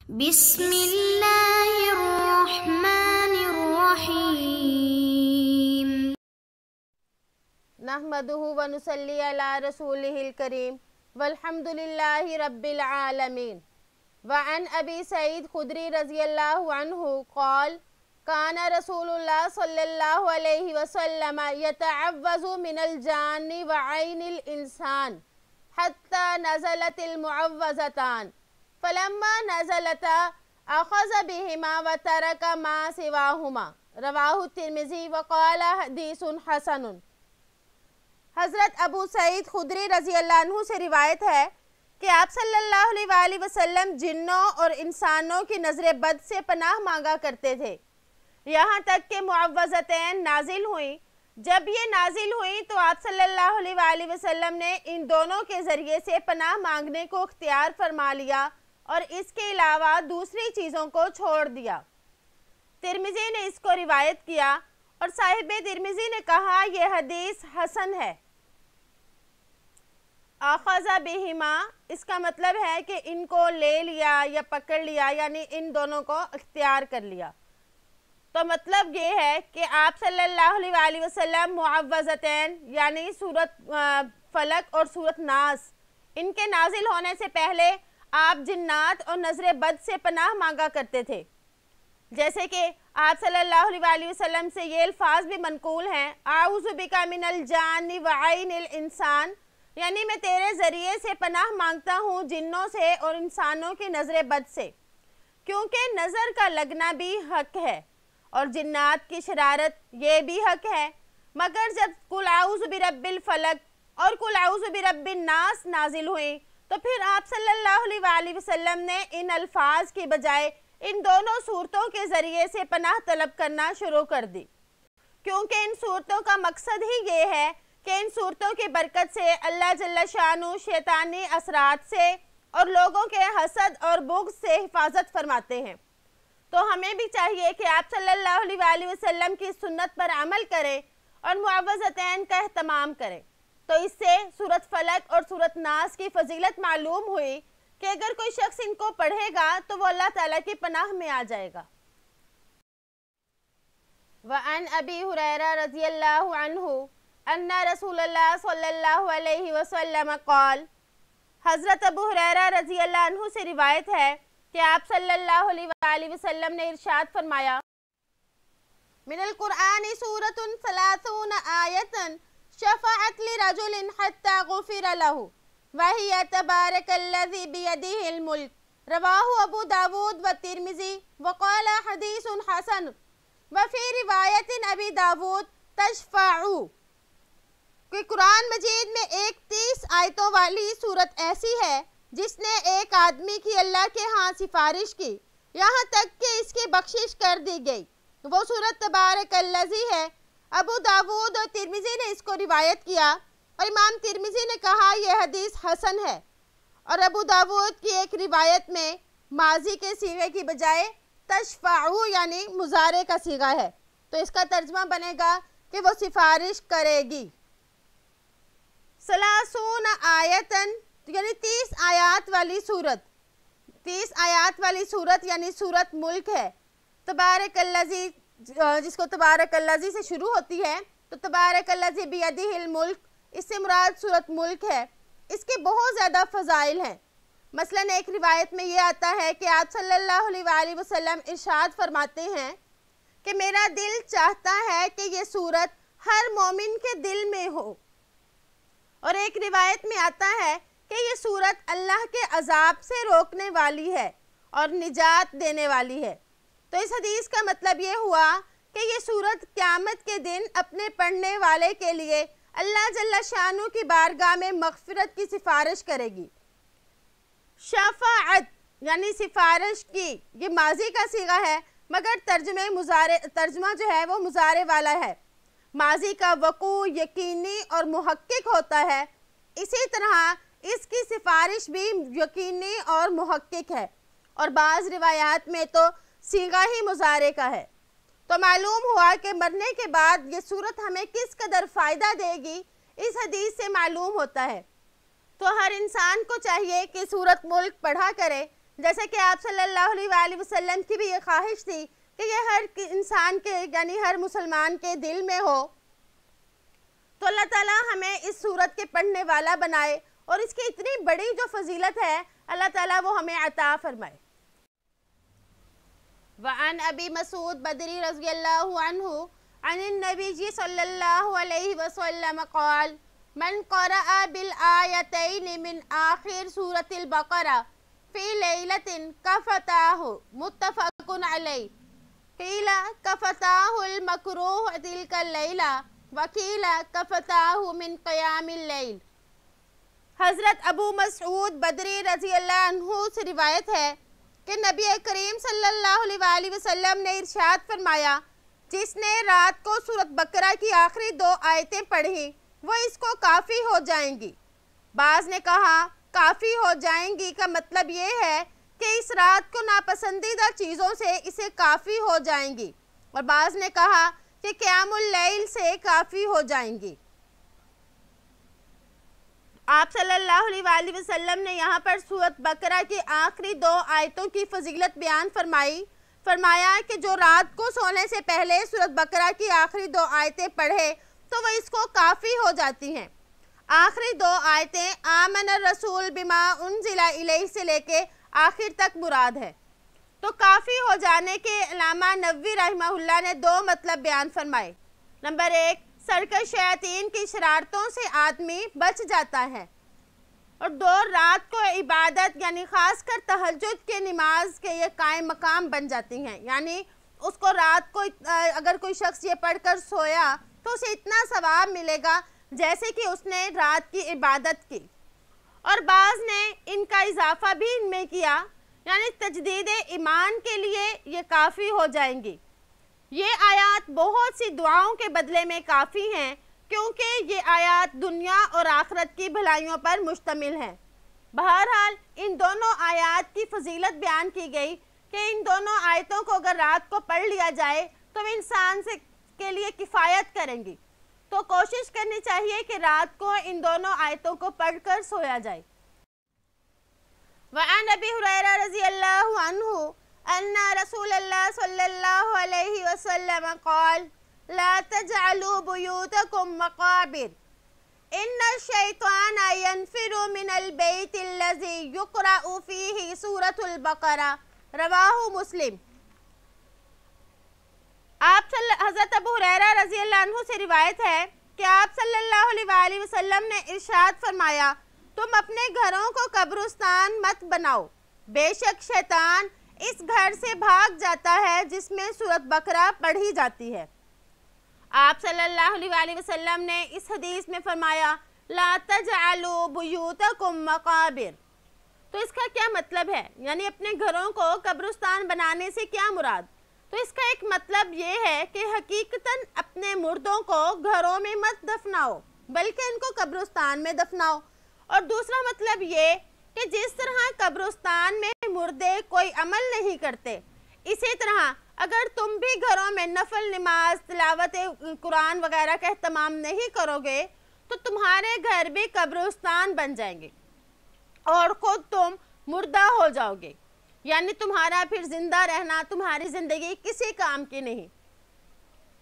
بسم اللہ الرحمن الرحیم نحمدہ ونصلی علی رسولہ الکریم والحمد للہ رب العالمین وعن ابی سعید خدری رضی اللہ عنہ قال کان رسول اللہ صلی اللہ علیہ وسلم یتعوذ من الجان وعین الانسان حتی نزلت المعوذتان فلما نزلتا اخذ بهما وترك ما سواهما رواہ الترمذی وقال حدیث حسن۔ حضرت ابو سعید خدری رضی اللہ عنہ سے روایت ہے کہ آپ صلی اللہ علیہ وآلہ وسلم جنوں اور انسانوں کی نظر بد سے پناہ مانگا کرتے تھے، یہاں تک کہ معوذتین نازل ہوئیں۔ جب یہ نازل ہوئیں تو آپ صلی اللہ علیہ وآلہ وسلم نے ان دونوں کے ذریعے سے پناہ مانگنے کو اختیار فرما لیا اور اس کے علاوہ دوسری چیزوں کو چھوڑ دیا۔ ترمذی نے اس کو روایت کیا اور صاحب ترمذی نے کہا یہ حدیث حسن ہے۔ اخذ بہما اس کا مطلب ہے کہ ان کو لے لیا یا پکڑ لیا، یعنی ان دونوں کو اختیار کر لیا۔ تو مطلب یہ ہے کہ آپ صلی اللہ علیہ وآلہ وسلم معوذتین یعنی سورۃ فلق اور سورۃ ناس ان کے نازل ہونے سے پہلے آپ جنات اور نظر بد سے پناہ مانگا کرتے تھے، جیسے کہ آپ صلی اللہ علیہ وآلہ وسلم سے یہ الفاظ بھی منقول ہیں، اعوذ بک من الجان وعین الانسان، یعنی میں تیرے ذریعے سے پناہ مانگتا ہوں جنوں سے اور انسانوں کی نظر بد سے، کیونکہ نظر کا لگنا بھی حق ہے اور جنات کی شرارت یہ بھی حق ہے۔ مگر جب قل اعوذ برب الفلق اور قل اعوذ برب الناس نازل ہوئیں تو پھر آپ صلی اللہ علیہ وآلہ وسلم نے ان الفاظ کی بجائے ان دونوں صورتوں کے ذریعے سے پناہ طلب کرنا شروع کر دی، کیونکہ ان صورتوں کا مقصد ہی یہ ہے کہ ان صورتوں کی برکت سے اللہ جل شانہ شیطانی اثرات سے اور لوگوں کے حسد اور بغض سے حفاظت فرماتے ہیں۔ تو ہمیں بھی چاہیے کہ آپ صلی اللہ علیہ وآلہ وسلم کی سنت پر عمل کریں اور معوذتین کا اہتمام کریں۔ تو اس سے سورۃ فلق اور سورۃ ناس کی فضیلت معلوم ہوئی کہ اگر کوئی شخص ان کو پڑھے گا تو وہ اللہ تعالیٰ کی پناہ میں آ جائے گا۔ وعن ابی ہریرہ رضی اللہ عنہ ان رسول اللہ صلی اللہ علیہ وسلم قال، حضرت ابو ہریرہ رضی اللہ عنہ سے روایت ہے کہ آپ صلی اللہ علیہ وآلہ وسلم نے ارشاد فرمایا، من القرآن سورۃ 30 آیۃ شفعت لرجل حتى غفر له وهي تبارك الذي بيده الملك رواہ ابو داود والترمذی وقال حدیث حسن وفي روایت ابی داود تشفع، کہ قرآن مجید میں ایک 30 آیتوں والی صورت ایسی ہے جس نے ایک آدمی کی اللہ کے ہاں سفارش کی یہاں تک کہ اس کی بخشش کر دی گئی، وہ صورت تبارک الذی ہے۔ ابو داود اور ترمذی نے اس کو روایت کیا اور امام ترمذی نے کہا یہ حدیث حسن ہے، اور ابو داود کی ایک روایت میں ماضی کے صیغے کی بجائے تشفعو یعنی مضارع کا صیغہ ہے، تو اس کا ترجمہ بنے گا کہ وہ سفارش کرے گی۔ 30 آیتن یعنی 30 آیات والی صورت، 30 آیات والی صورت یعنی صورت ملک ہے۔ تبارک الذی جس کو تبارک الذی سے شروع ہوتی ہے تو تبارک الذی بیدہ الملک، اس سے مراد صورت ملک ہے۔ اس کے بہت زیادہ فضائل ہیں، مثلا ایک روایت میں یہ آتا ہے کہ آپ صلی اللہ علیہ وآلہ وسلم ارشاد فرماتے ہیں کہ میرا دل چاہتا ہے کہ یہ صورت ہر مومن کے دل میں ہو، اور ایک روایت میں آتا ہے کہ یہ صورت اللہ کے عذاب سے روکنے والی ہے اور نجات دینے والی ہے۔ تو اس حدیث کا مطلب یہ ہوا کہ یہ صورت قیامت کے دن اپنے پڑھنے والے کے لیے اللہ جل شانہ کی بارگاہ میں مغفرت کی سفارش کرے گی۔ شفاعت یعنی سفارش کی، یہ ماضی کا صیغہ ہے مگر ترجمہ جو ہے وہ مضارع والا ہے۔ ماضی کا وقوع یقینی اور محقق ہوتا ہے، اسی طرح اس کی سفارش بھی یقینی اور محقق ہے، اور بعض روایات میں تو صیغہ ہی مضارع کا ہے۔ تو معلوم ہوا کہ مرنے کے بعد یہ صورت ہمیں کس قدر فائدہ دے گی اس حدیث سے معلوم ہوتا ہے۔ تو ہر انسان کو چاہیے کہ سورۃ ملک پڑھا کرے، جیسے کہ آپ صلی اللہ علیہ وسلم کی بھی یہ خواہش تھی کہ یہ ہر انسان کے یعنی ہر مسلمان کے دل میں ہو، تو اللہ تعالیٰ ہمیں اس سورت کے پڑھنے والا بنائے اور اس کی اتنی بڑی جو فضیلت ہے اللہ تعالیٰ وہ ہمیں عطا فرمائے۔ وعن ابی مسعود بدری رضی اللہ عنہ عن النبی صلی اللہ علیہ وسلم قال من قرأ بالآیتین من آخر سورة البقرہ فی لیلۃ کفتاہ متفق علیہ، قیل کفتاہ المکروہ تلک اللیلہ وقیل کفتاہ من قیام اللیل۔ حضرت ابو مسعود بدری رضی اللہ عنہ سے روایت ہے کہ نبی کریم صلی اللہ علیہ وسلم نے ارشاد فرمایا، جس نے رات کو سورۃ بقرہ کی آخری 2 آیتیں پڑھی وہ اس کو کافی ہو جائیں گی۔ بعض نے کہا کافی ہو جائیں گی کا مطلب یہ ہے کہ اس رات کو ناپسندیدہ چیزوں سے اسے کافی ہو جائیں گی، اور بعض نے کہا کہ قیام اللیل سے کافی ہو جائیں گی۔ آپ صلی اللہ علیہ وسلم نے یہاں پر سورۃ بقرہ کی آخری 2 آیتوں کی فضیلت بیان فرمایا کہ جو رات کو سونے سے پہلے سورۃ بقرہ کی آخری 2 آیتیں پڑھے تو وہ اس کو کافی ہو جاتی ہیں۔ آخری 2 آیتیں آمن الرسول بما انزل الیہ سے لے کے آخر تک مراد ہے۔ تو کافی ہو جانے کے علامہ نووی رحمہ اللہ نے 2 مطلب بیان فرمائے۔ نمبر 1، سرکش شیاطین کی شرارتوں سے آدمی بچ جاتا ہے، اور 2، رات کو عبادت یعنی خاص کر تہجد کے نماز کے یہ قائم مقام بن جاتی ہیں، یعنی اس کو رات کو اگر کوئی شخص یہ پڑھ کر سویا تو اسے اتنا ثواب ملے گا جیسے کہ اس نے رات کی عبادت کی۔ اور بعض نے ان کا اضافہ بھی ان میں کیا، یعنی تجدید ایمان کے لیے یہ کافی ہو جائیں گی۔ یہ آیات بہت سی دعاؤں کے بدلے میں کافی ہیں، کیونکہ یہ آیات دنیا اور آخرت کی بھلائیوں پر مشتمل ہیں۔ بہرحال ان دونوں آیات کی فضیلت بیان کی گئی کہ ان دونوں آیتوں کو اگر رات کو پڑھ لیا جائے تو انسان کے لیے کفایت کریں گی، تو کوشش کرنی چاہیے کہ رات کو ان دونوں آیتوں کو پڑھ کر سویا جائے۔ وعن ابی ہریرہ رضی اللہ عنہ ان رسول اللہ صلی اللہ علیہ وسلم قال لا تجعلوا بیوتکم مقابر ان الشیطان ينفر من البیت الذی یقرأ فیہ سورة البقرہ، رواہ مسلم۔ حضرت ابو ہریرہ رضی اللہ عنہ سے روایت ہے کہ آپ صلی اللہ علیہ وسلم نے ارشاد فرمایا، تم اپنے گھروں کو قبرستان مت بناؤ، بے شک شیطان اس گھر سے بھاگ جاتا ہے جس میں سورۃ بقرہ پڑھی جاتی ہے۔ آپ صلی اللہ علیہ وسلم نے اس حدیث میں فرمایا لا تجعلوا بیوتکم مقابر، تو اس کا کیا مطلب ہے؟ یعنی اپنے گھروں کو قبرستان بنانے سے کیا مراد؟ تو اس کا ایک مطلب یہ ہے کہ حقیقتاً اپنے مردوں کو گھروں میں مت دفناؤ بلکہ ان کو قبرستان میں دفناؤ۔ اور دوسرا مطلب یہ کہ جس طرح قبرستان میں مردے کوئی عمل نہیں کرتے، اسی طرح اگر تم بھی گھروں میں نفل نماز، تلاوت قرآن وغیرہ کا اہتمام نہیں کرو گے تو تمہارے گھر بھی قبرستان بن جائیں گے اور خود تم مردہ ہو جاؤ گے، یعنی تمہارا پھر زندہ رہنا، تمہاری زندگی کسی کام کی نہیں۔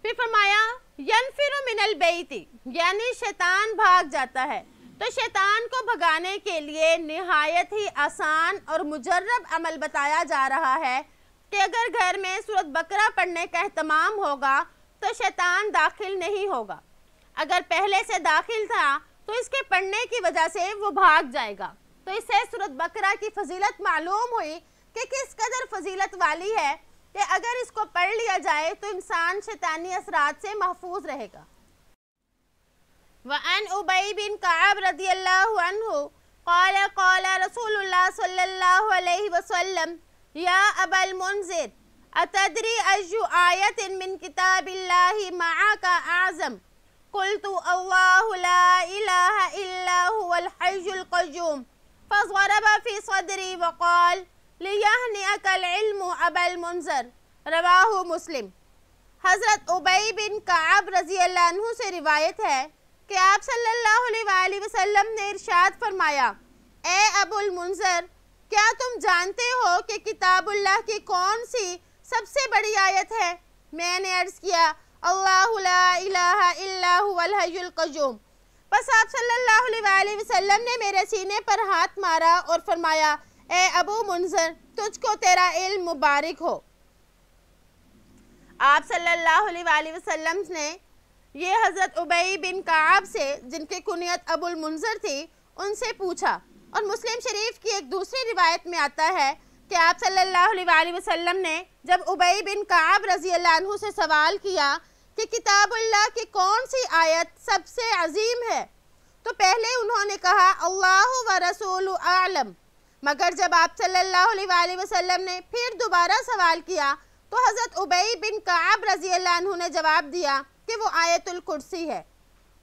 پھر فرمایا ینفر من البیت، یعنی شیطان بھاگ جاتا ہے۔ تو شیطان کو بھگانے کے لیے نہایت ہی آسان اور مجرب عمل بتایا جا رہا ہے کہ اگر گھر میں سورۃ بقرہ پڑھنے کا اہتمام ہوگا تو شیطان داخل نہیں ہوگا، اگر پہلے سے داخل تھا تو اس کے پڑھنے کی وجہ سے وہ بھاگ جائے گا۔ تو اس سے سورۃ بقرہ کی فضیلت معلوم ہوئی کہ کس قدر فضیلت والی ہے کہ اگر اس کو پڑھ لیا جائے تو انسان شیطانی اثرات سے محفوظ رہے گا۔ وعن ابی بن کعب رضی اللہ عنہ قال قال رسول اللہ صلی اللہ علیہ وسلم یا ابا المنذر اتدری ای آیت من کتاب اللہ معک اعظم قلت اللہ لا الہ الا هو الحی القیوم فضرب فی صدری وقال لیہنئک العلم ابا المنذر، رواہ مسلم۔ حضرت ابی بن کعب رضی اللہ عنہ سے روایت ہے کہ آپ صلی اللہ علیہ وسلم نے ارشاد فرمایا، اے ابو المنذر، کیا تم جانتے ہو کہ کتاب اللہ کی کون سی سب سے بڑی آیت ہے؟ میں نے عرض کیا اللہ لا الہ الا هو الحی القیوم۔ بس آپ صلی اللہ علیہ وآلہ وسلم نے میرے سینے پر ہاتھ مارا اور فرمایا اے ابو منذر تجھ کو تیرا علم مبارک ہو۔ آپ صلی اللہ علیہ وآلہ وسلم نے یہ حضرت ابی بن کعب سے جن کی کنیت ابو المنذر تھی ان سے پوچھا، اور مسلم شریف کی ایک دوسری روایت میں آتا ہے کہ آپ صلی اللہ علیہ وآلہ وسلم نے جب ابی بن کعب رضی اللہ عنہ سے سوال کیا کہ کتاب اللہ کی کون سی آیت سب سے عظیم ہے تو پہلے انہوں نے کہا اللہ و رسول اعلم، مگر جب آپ صلی اللہ علیہ وآلہ وسلم نے پھر دوبارہ سوال کیا تو حضرت ابی بن کعب رضی اللہ عنہ نے جواب دیا کہ وہ آیت الکرسی ہے۔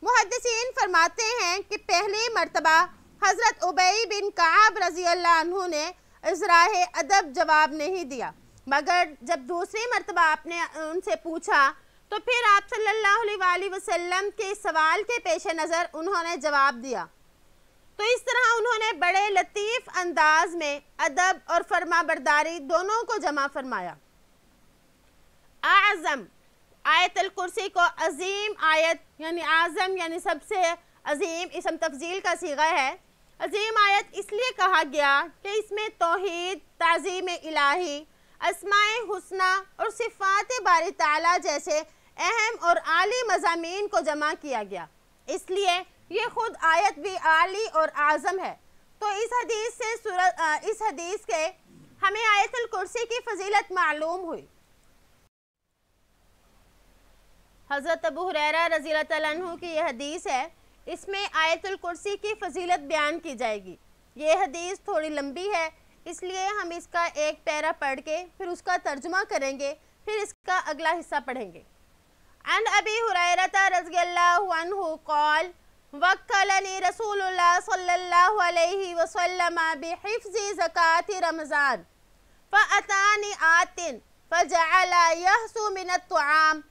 محدثین فرماتے ہیں کہ پہلی مرتبہ حضرت ابی بن کعب رضی اللہ عنہ نے ازراہ ادب جواب نہیں دیا، مگر جب دوسری مرتبہ آپ نے ان سے پوچھا تو پھر آپ صلی اللہ علیہ وآلہ وسلم کے سوال کے پیش نظر انہوں نے جواب دیا۔ تو اس طرح انہوں نے بڑے لطیف انداز میں ادب اور فرما برداری دونوں کو جمع فرمایا۔ اعظم، آیت الکرسی کو عظیم آیت یعنی اعظم یعنی سب سے عظیم اسم تفضیل کا صیغہ ہے۔ عظیم آیت اس لیے کہا گیا کہ اس میں توحید، تعظیم الہی، اسماء حسنہ اور صفات باری تعالیٰ جیسے اہم اور عالی مضامین کو جمع کیا گیا، اس لیے یہ خود آیت بھی عالی اور اعظم ہے۔ تو اس حدیث کے ہمیں آیت الکرسی کی فضیلت معلوم ہوئی۔ حضرت ابو ہریرہ رضی اللہ عنہ کی یہ حدیث ہے، اس میں آیت الکرسی کی فضیلت بیان کی جائے گی۔ یہ حدیث تھوڑی لمبی ہے، اس لیے ہم اس کا ایک پیرا پڑھ کے پھر اس کا ترجمہ کریں گے، پھر اس کا اگلا حصہ پڑھیں گے۔ عن ابی ہریرہ رضی اللہ عنہ قال وکلنی رسول اللہ صلی اللہ علیہ وسلم بحفظ زکاة رمضان فأتانی آت فجعل یحسو من الطعام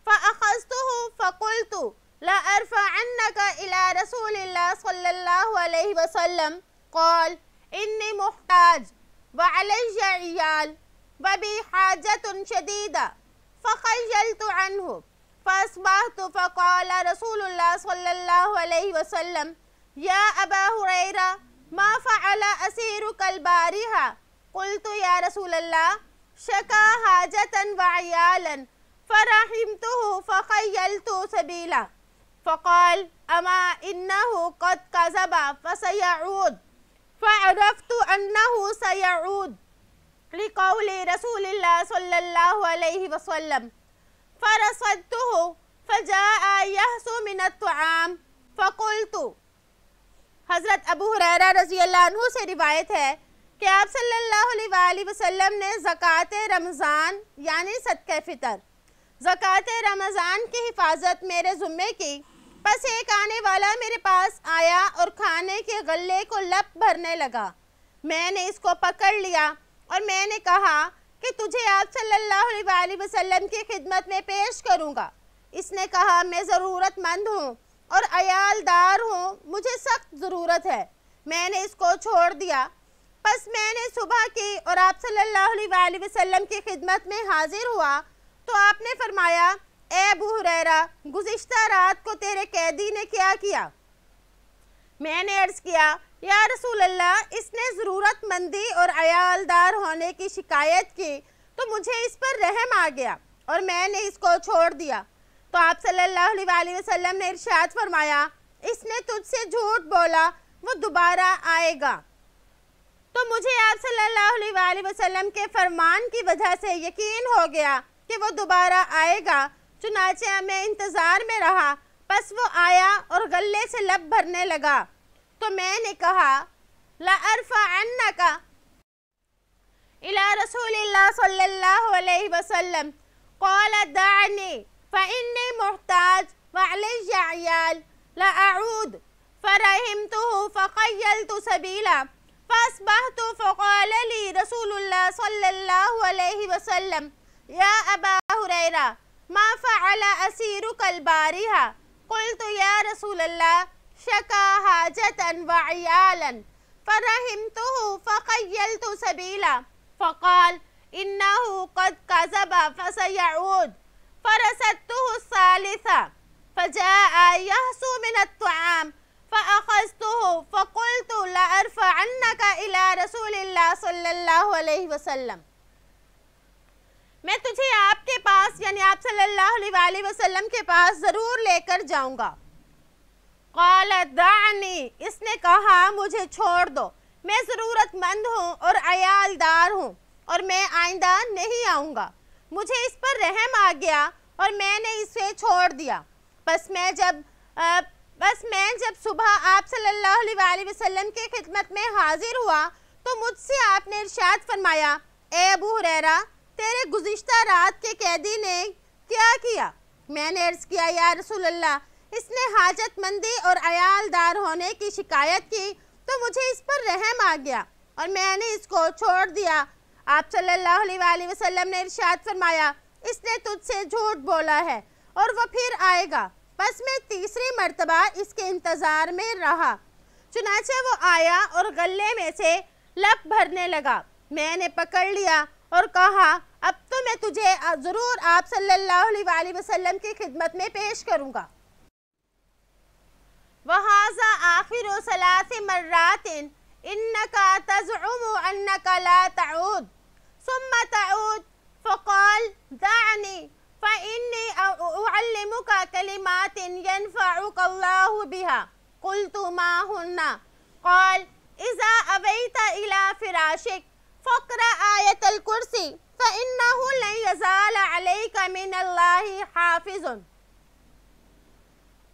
فأخذته فقلت لأرفعنك إلى رسول الله صلى الله عليه وسلم قال إني محتاج وعلي عيال وبي حاجة شديدة فخجلت عنه فأصبحت فقال رسول الله صلى الله عليه وسلم يا أبا هريرة ما فعل أسيرك البارحة قلت يا رسول الله شكا حاجة وعيالا فرحمته فخيلت سبيلا فقال أما إنه قد كذب فسيعود فعرفت أنه سيعود لقول رسول الله صلى الله عليه وسلم فرصدته فجاء يحسو من الطعام فقلت۔ حضرت ابو ہریرہ رضی اللہ عنہ سے روایت ہے کہ آپ صلی اللہ علیہ وآلہ وسلم نے زکوٰۃ رمضان یعنی صدقہ فطر، زکوٰۃ رمضان کی حفاظت میرے ذمے کی۔ پس ایک آنے والا میرے پاس آیا اور کھانے کے غلے کو لپ بھرنے لگا۔ میں نے اس کو پکڑ لیا اور میں نے کہا کہ تجھے آپ صلی اللہ علیہ وآلہ وسلم کی خدمت میں پیش کروں گا۔ اس نے کہا میں ضرورت مند ہوں اور عیال دار ہوں، مجھے سخت ضرورت ہے۔ میں نے اس کو چھوڑ دیا۔ پس میں نے صبح کی اور آپ صلی اللہ علیہ وآلہ وسلم کی خدمت میں حاضر ہوا تو آپ نے فرمایا اے ابو ہریرہ گزشتہ رات کو تیرے قیدی نے کیا کیا؟ میں نے عرض کیا یا رسول اللہ اس نے ضرورت مندی اور عیال دار ہونے کی شکایت کی تو مجھے اس پر رحم آ گیا اور میں نے اس کو چھوڑ دیا۔ تو آپ صلی اللہ علیہ وآلہ وسلم نے ارشاد فرمایا اس نے تجھ سے جھوٹ بولا، وہ دوبارہ آئے گا۔ تو مجھے آپ صلی اللہ علیہ وآلہ وسلم کے فرمان کی وجہ سے یقین ہو گیا کہ وہ دوبارہ آئے گا، چنانچہ میں انتظار میں رہا۔ پس وہ آیا اور غلے سے لب بھرنے لگا تو میں نے کہا لأرفعنک إلى رسول الله صلى الله عليه وسلم قال دعني فإني محتاج وعلي عيال لأعود فرحمته فخيلت سبيلا فأصبحت فقال لي رسول الله صلى الله عليه وسلم يا أبا هريرة ما فعل أسيرك البارحة قلت يا رسول الله شكا حاجة وعيالا فرحمته فخيلت سبيلا فقال إنه قد كذب فسيعود فرصدته الثالثة فجاء يهسو من الطعام فأخذته فقلت لأرفعنك إلى رسول الله صلی اللہ علیہ وسلم، میں تجھے آپ کے پاس یعنی آپ صلی اللہ علیہ وآلہ وسلم کے پاس ضرور لے کر جاؤں گا۔ قال دعنی، اس نے کہا مجھے چھوڑ دو، میں ضرورت مند ہوں اور عیال دار ہوں اور میں آئندہ نہیں آؤں گا۔ مجھے اس پر رحم آ گیا اور میں نے اسے چھوڑ دیا۔ بس میں جب صبح آپ صلی اللہ علیہ وآلہ وسلم کی خدمت میں حاضر ہوا تو مجھ سے آپ نے ارشاد فرمایا، اے ابو ہریرہ، تیرے گزشتہ رات کے قیدی نے کیا کیا؟ میں نے عرض کیا، یا رسول اللہ، اس نے حاجت مندی اور عیال دار ہونے کی شکایت کی تو مجھے اس پر رحم آ گیا اور میں نے اس کو چھوڑ دیا۔ آپ صلی اللہ علیہ وآلہ وسلم نے ارشاد فرمایا، اس نے تجھ سے جھوٹ بولا ہے اور وہ پھر آئے گا۔ بس میں تیسری مرتبہ اس کے انتظار میں رہا، چنانچہ وہ آیا اور غلے میں سے لپ بھرنے لگا۔ میں نے پکڑ لیا اور کہا، اب تو میں تجھے ضرور آپ صلی اللہ علیہ وآلہ وسلم کی خدمت میں پیش کروں گا۔ وَهَذَا آخِرُ ثَلَاثِ مَرَّاتٍ إِنَّكَ تَزْعُمُ أَنَّكَ لَا تَعُودُ ثُمَّ تَعُودُ فَقَالَ دَعْنِي فَإِنِّي أُعَلِّمُكَ كَلِمَاتٍ يَنْفَعُكَ اللَّهُ بِهَا قُلْتُ مَا هُنَّ قَالَ إِذَا أَوَيْتَ إِلَى فِرَاشِكَ فَاقْرَأْ آيَةَ الْكُرْسِيِّ فَإِنَّهُ لَن يَزَالَ عَلَيْكَ مِنَ اللَّهِ حَافِظٌ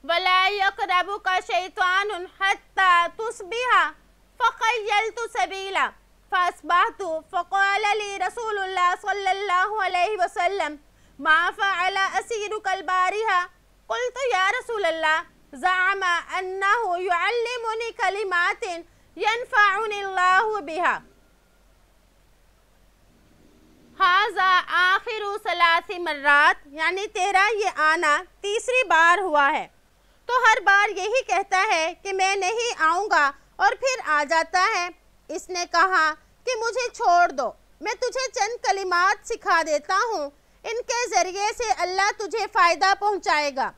وَلَا يَقْرَبُكَ شَيْطَانٌ حَتَّى تُصْبِحَ فَخَيَّلْتُ سَبِيلًا فَأَصْبَحْتُ فَقَالَ لِي رَسُولُ اللَّهِ صلی اللہ علیہ وسلم مَا فَعَلَ أَسِيرُكَ الْبَارِحَةَ قُلْتُ يَا رَسُولَ اللَّهِ زَعَمَ أَنَّهُ يُعَلِّمُنِي كَلِمَاتٍ يَنْفَعُنِي اللَّهُ بِهَا۔ ھذا آخر ثلاث مرات، یعنی تیرا یہ آنا تیسری بار ہوا ہے، تو ہر بار یہی کہتا ہے کہ میں نہیں آؤں گا اور پھر آ جاتا ہے۔ اس نے کہا کہ مجھے چھوڑ دو، میں تجھے چند کلمات سکھا دیتا ہوں، ان کے ذریعے سے اللہ تجھے فائدہ پہنچائے گا۔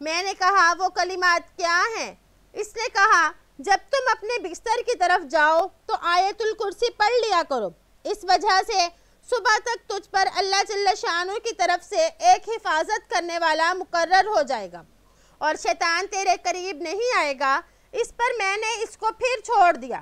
میں نے کہا، وہ کلمات کیا ہیں؟ اس نے کہا، جب تم اپنے بستر کی طرف جاؤ تو آیت الکرسی پڑھ لیا کرو، اس وجہ سے صبح تک تجھ پر اللہ جل شانہ کی طرف سے ایک حفاظت کرنے والا مقرر ہو جائے گا اور شیطان تیرے قریب نہیں آئے گا۔ اس پر میں نے اس کو پھر چھوڑ دیا۔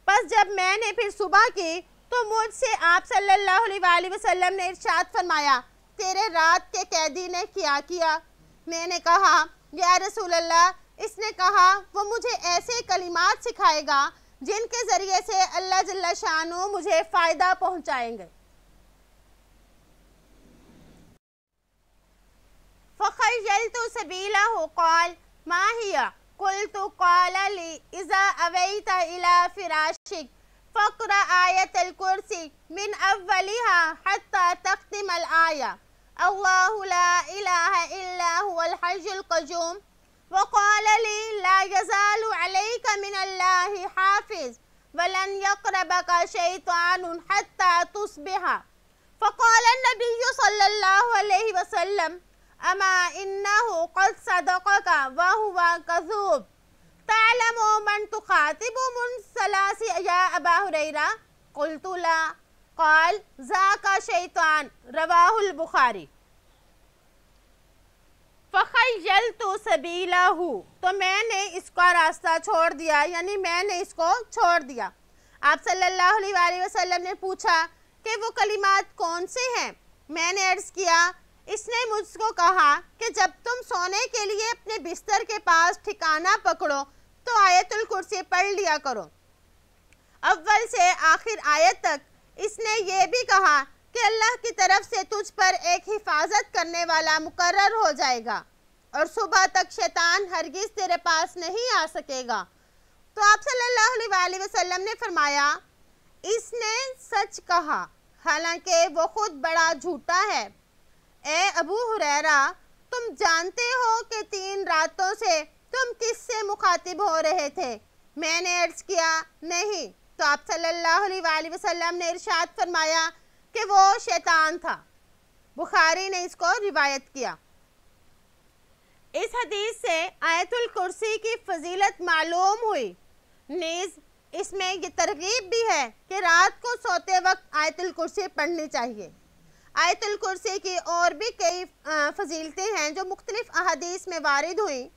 پس جب میں نے پھر صبح کی تو مجھ سے آپ صلی اللہ علیہ وآلہ وسلم نے ارشاد فرمایا، تیرے رات کے قیدی نے کیا کیا؟ میں نے کہا، یا رسول اللہ، اس نے کہا وہ مجھے ایسے کلمات سکھائے گا جن کے ذریعے سے اللہ جل شانہ مجھے فائدہ پہنچائیں گے۔ فَخَيَّلْتُ سَبِيلَهُ قَالَ مَا هِيَ قُلْتُ قَالَ لِي إِذَا أَوَيْتَ إِلَى فِرَاشِكَ فَاقْرَأْ آيَةَ الْكُرْسِيِّ مِنْ أَوَّلِهَا حَتَّى تَخْتِمَ الْآيَةَ اللَّهُ لَا إِلَهَ إِلَّا هُوَ الْحَيُّ الْقَيُّومُ وَقَالَ لِي لَا يَزَالُ عَلَيْكَ مِنَ اللَّهِ حَافِظٌ وَلَنْ يَقْرَبَكَ شَيْطَانٌ حَتَّى تُصْبِحَ فَقَالَ النَّبِيُّ صلی اللہ علیہ وسلم اما انه قد صدقك وهو كذوب تعلم من تخاطب من ثلاث يا ابا هريرة قلت لا قال ذاك شيطان رواه البخاری۔ فخیلت سبیلہ، تو میں نے اس کا راستہ چھوڑ دیا، یعنی میں نے اس کو چھوڑ دیا۔ آپ صلی اللہ علیہ وآلہ وسلم نے پوچھا کہ وہ کلمات کون سے ہیں؟ میں نے عرض کیا، اس نے مجھ کو کہا کہ جب تم سونے کے لیے اپنے بستر کے پاس ٹھکانہ پکڑو تو آیت الکرسی پڑھ لیا کرو، اول سے آخر آیت تک۔ اس نے یہ بھی کہا کہ اللہ کی طرف سے تجھ پر ایک حفاظت کرنے والا مقرر ہو جائے گا اور صبح تک شیطان ہرگز تیرے پاس نہیں آ سکے گا۔ تو آپ صلی اللہ علیہ وآلہ وسلم نے فرمایا، اس نے سچ کہا، حالانکہ وہ خود بڑا جھوٹا ہے۔ اے ابو ہریرہ، تم جانتے ہو کہ 3 راتوں سے تم کس سے مخاطب ہو رہے تھے؟ میں نے عرض کیا نہیں، تو آپ صلی اللہ علیہ وآلہ وسلم نے ارشاد فرمایا کہ وہ شیطان تھا۔ بخاری نے اس کو روایت کیا۔ اس حدیث سے آیت الکرسی کی فضیلت معلوم ہوئی، نیز اس میں یہ ترغیب بھی ہے کہ رات کو سوتے وقت آیت الکرسی پڑھنی چاہیے۔ آیت الکرسی کی اور بھی کئی فضیلتیں ہیں جو مختلف احادیث میں وارد ہوئیں۔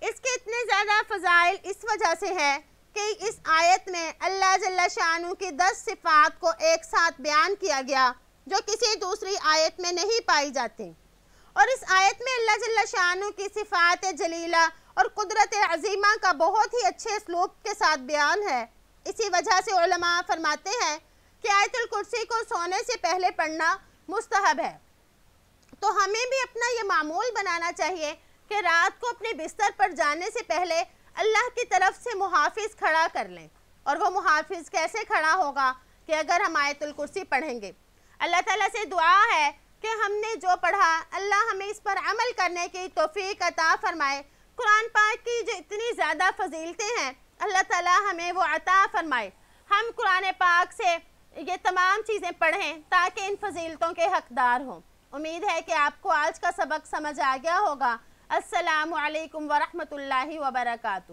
اس کے اتنے زیادہ فضائل اس وجہ سے ہے کہ اس آیت میں اللہ جل شانہ کی 10 صفات کو ایک ساتھ بیان کیا گیا جو کسی دوسری آیت میں نہیں پائی جاتی، اور اس آیت میں اللہ جل شانہ کی صفات جلیلہ اور قدرت عظیمہ کا بہت ہی اچھے اسلوب کے ساتھ بیان ہے۔ اسی وجہ سے علماء فرماتے ہیں کہ آیت الکرسی کو سونے سے پہلے پڑھنا مستحب ہے۔ تو ہمیں بھی اپنا یہ معمول بنانا چاہیے کہ رات کو اپنے بستر پر جانے سے پہلے اللہ کی طرف سے محافظ کھڑا کر لیں، اور وہ محافظ کیسے کھڑا ہوگا کہ اگر ہم آیت الکرسی پڑھیں گے۔ اللہ تعالیٰ سے دعا ہے کہ ہم نے جو پڑھا اللہ ہمیں اس پر عمل کرنے کی توفیق عطا فرمائے۔ قرآن پاک کی جو اتنی زیادہ فضیلتیں ہیں اللہ تعالیٰ ہمیں وہ عطا فرمائے۔ ہم قرآن پاک سے یہ تمام چیزیں پڑھیں تاکہ ان فضیلتوں کے حقدار ہوں۔ امید ہے کہ آپ کو آج کا سبق سمجھ آ گیا ہوگا۔ السلام علیکم ورحمۃ اللہ وبرکاتہ۔